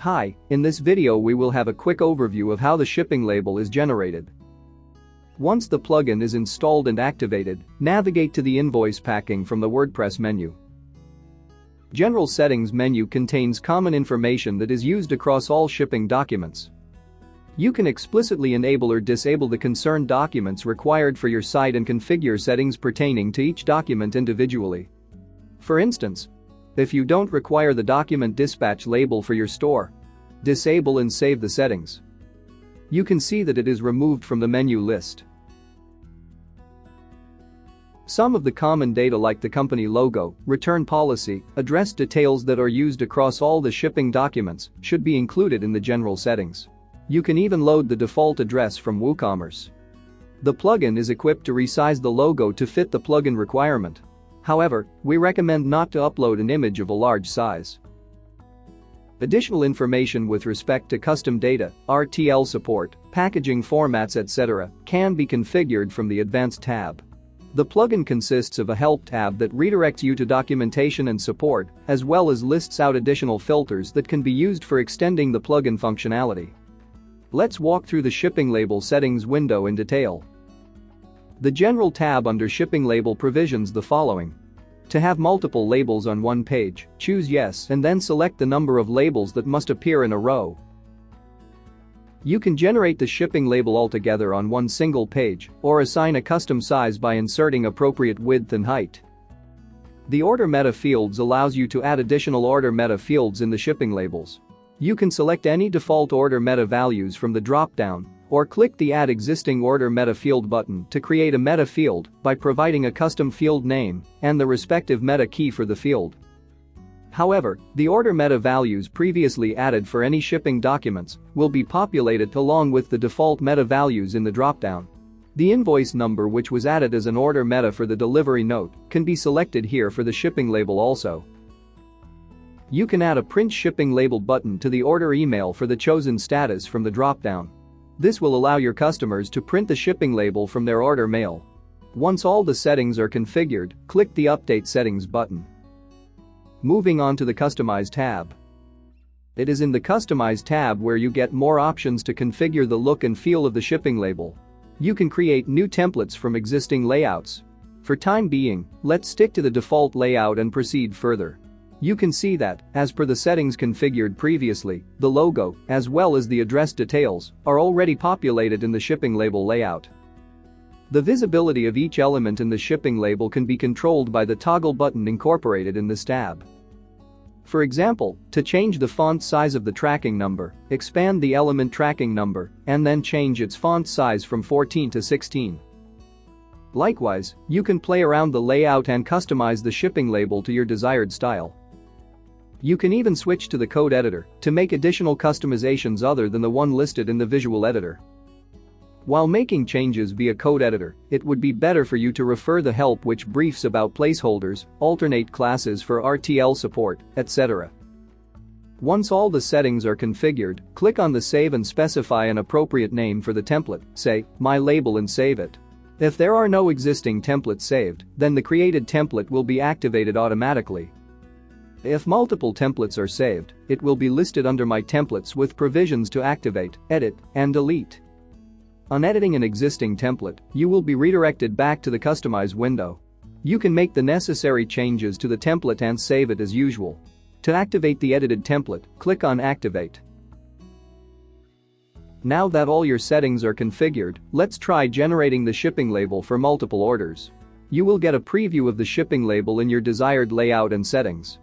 Hi, in this video we will have a quick overview of how the shipping label is generated. Once the plugin is installed and activated, navigate to the invoice packing from the WordPress menu. General Settings menu contains common information that is used across all shipping documents. You can explicitly enable or disable the concerned documents required for your site and configure settings pertaining to each document individually. For instance, if you don't require the document dispatch label for your store, disable and save the settings. You can see that it is removed from the menu list. Some of the common data like the company logo, return policy, address details that are used across all the shipping documents should be included in the general settings. You can even load the default address from WooCommerce. The plugin is equipped to resize the logo to fit the plugin requirement. However, we recommend not to upload an image of a large size. Additional information with respect to custom data, RTL support, packaging formats etc. can be configured from the Advanced tab. The plugin consists of a Help tab that redirects you to documentation and support, as well as lists out additional filters that can be used for extending the plugin functionality. Let's walk through the shipping label settings window in detail. The General tab under Shipping Label provisions the following. To have multiple labels on one page, choose Yes and then select the number of labels that must appear in a row. You can generate the shipping label altogether on one single page or assign a custom size by inserting appropriate width and height. The Order Meta fields allows you to add additional Order Meta fields in the shipping labels. You can select any default Order Meta values from the drop-down or click the Add Existing Order Meta Field button to create a meta field by providing a custom field name and the respective meta key for the field. However, the order meta values previously added for any shipping documents will be populated along with the default meta values in the dropdown. The invoice number which was added as an order meta for the delivery note can be selected here for the shipping label also. You can add a Print Shipping Label button to the order email for the chosen status from the dropdown. This will allow your customers to print the shipping label from their order mail. Once all the settings are configured, click the Update Settings button. Moving on to the Customize tab. It is in the Customize tab where you get more options to configure the look and feel of the shipping label. You can create new templates from existing layouts. For time being, let's stick to the default layout and proceed further. You can see that, as per the settings configured previously, the logo, as well as the address details, are already populated in the shipping label layout. The visibility of each element in the shipping label can be controlled by the toggle button incorporated in this tab. For example, to change the font size of the tracking number, expand the element tracking number, and then change its font size from 14 to 16. Likewise, you can play around the layout and customize the shipping label to your desired style. You can even switch to the code editor to make additional customizations other than the one listed in the visual editor. While making changes via code editor, it would be better for you to refer the help which briefs about placeholders, alternate classes for RTL support, etc. Once all the settings are configured, click on the Save and specify an appropriate name for the template, say, My Label, and save it. If there are no existing templates saved, then the created template will be activated automatically. If multiple templates are saved, it will be listed under My Templates with provisions to activate, edit, and delete. On editing an existing template, you will be redirected back to the Customize window. You can make the necessary changes to the template and save it as usual. To activate the edited template, click on Activate. Now that all your settings are configured, let's try generating the shipping label for multiple orders. You will get a preview of the shipping label in your desired layout and settings.